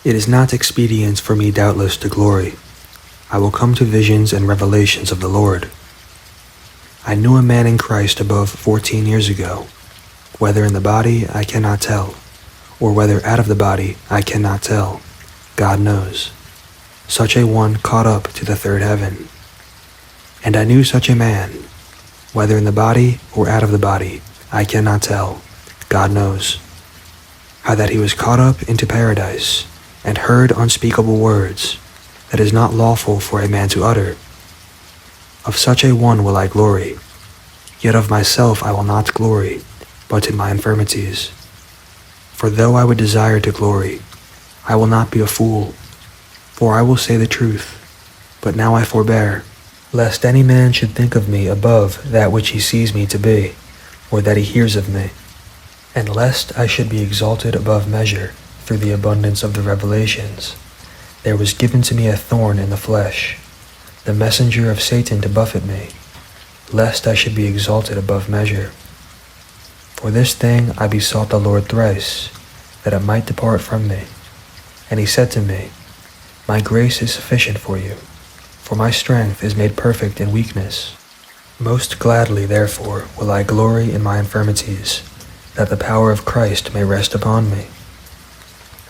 It is not expedient for me doubtless to glory. I will come to visions and revelations of the Lord. I knew a man in Christ above 14 years ago. Whether in the body, I cannot tell, or whether out of the body, I cannot tell. God knows. Such a one caught up to the third heaven. And I knew such a man, whether in the body or out of the body, I cannot tell. God knows. How that he was caught up into paradise, and heard unspeakable words, that is not lawful for a man to utter. Of such a one will I glory. Yet of myself I will not glory, but in my infirmities. For though I would desire to glory, I will not be a fool, for I will say the truth. But now I forbear, lest any man should think of me above that which he sees me to be, or that he hears of me, and lest I should be exalted above measure through the abundance of the revelations. There was given to me a thorn in the flesh, the messenger of Satan to buffet me, lest I should be exalted above measure. For this thing I besought the Lord thrice, that it might depart from me. And he said to me, My grace is sufficient for you, for my strength is made perfect in weakness. Most gladly, therefore, will I glory in my infirmities, that the power of Christ may rest upon me.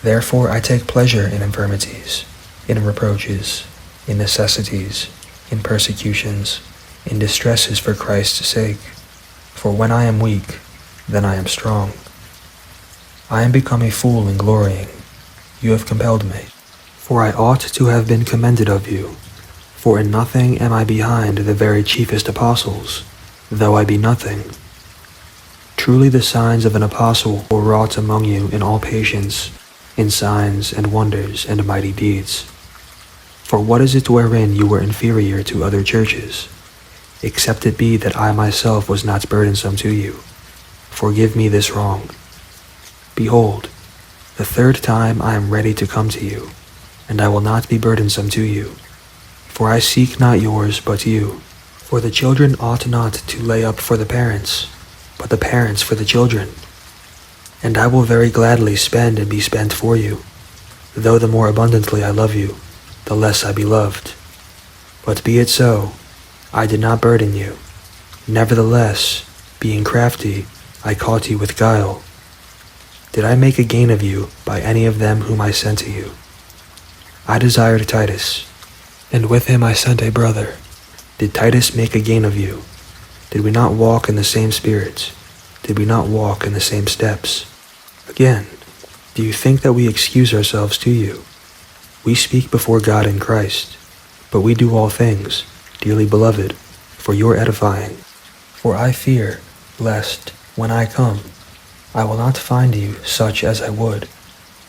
Therefore I take pleasure in infirmities, in reproaches, in necessities, in persecutions, in distresses for Christ's sake. For when I am weak, then I am strong. I am become a fool in glorying. You have compelled me. For I ought to have been commended of you. For in nothing am I behind the very chiefest apostles, though I be nothing. Truly the signs of an apostle were wrought among you in all patience, in signs and wonders and mighty deeds. For what is it wherein you were inferior to other churches, except it be that I myself was not burdensome to you? Forgive me this wrong. Behold, the third time I am ready to come to you, and I will not be burdensome to you. For I seek not yours, but you. For the children ought not to lay up for the parents, but the parents for the children. And I will very gladly spend and be spent for you, though the more abundantly I love you, the less I be loved. But be it so, I did not burden you. Nevertheless, being crafty, I caught you with guile. Did I make a gain of you by any of them whom I sent to you? I desired Titus, and with him I sent a brother. Did Titus make a gain of you? Did we not walk in the same spirit? Did we not walk in the same steps? Again, do you think that we excuse ourselves to you? We speak before God in Christ, but we do all things, dearly beloved, for your edifying. For I fear, lest, when I come, I will not find you such as I would,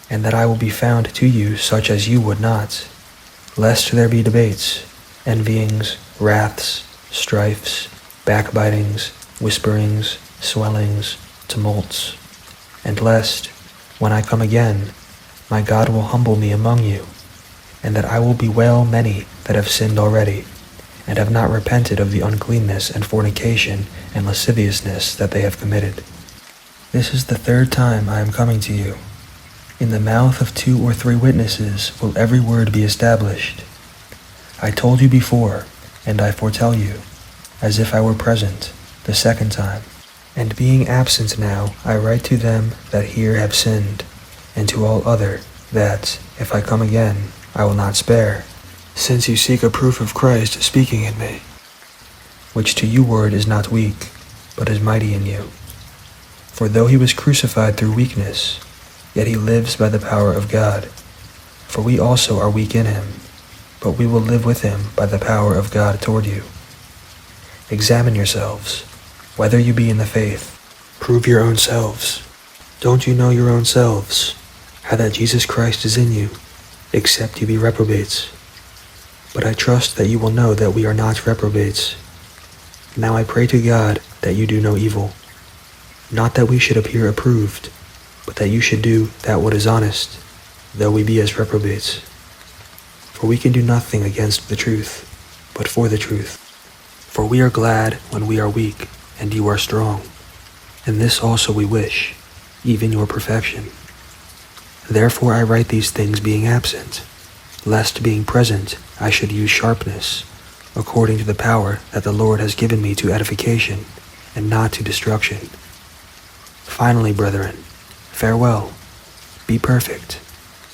and that I will be found to you such as you would not, lest there be debates, envyings, wraths, strifes, backbitings, whisperings, swellings, tumults, and lest, when I come again, my God will humble me among you, and that I will bewail many that have sinned already, and have not repented of the uncleanness and fornication and lasciviousness that they have committed. This is the third time I am coming to you. In the mouth of 2 or 3 witnesses will every word be established. I told you before, and I foretell you, as if I were present, the second time. And being absent now, I write to them that here have sinned, and to all other, that, if I come again, I will not spare, since you seek a proof of Christ speaking in me, which to you word is not weak, but is mighty in you. For though he was crucified through weakness, yet he lives by the power of God. For we also are weak in him, but we will live with him by the power of God toward you. Examine yourselves, whether you be in the faith. Prove your own selves. Don't you know your own selves, how that Jesus Christ is in you, except you be reprobates? But I trust that you will know that we are not reprobates. Now I pray to God that you do no evil, not that we should appear approved, but that you should do that what is honest, though we be as reprobates. For we can do nothing against the truth, but for the truth. For we are glad when we are weak, and you are strong. And this also we wish, even your perfection. Therefore I write these things being absent, lest being present I should use sharpness, according to the power that the Lord has given me to edification, and not to destruction. Finally, brethren, farewell. Be perfect,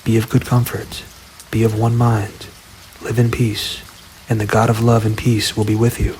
be of good comfort, be of one mind, live in peace, and the God of love and peace will be with you.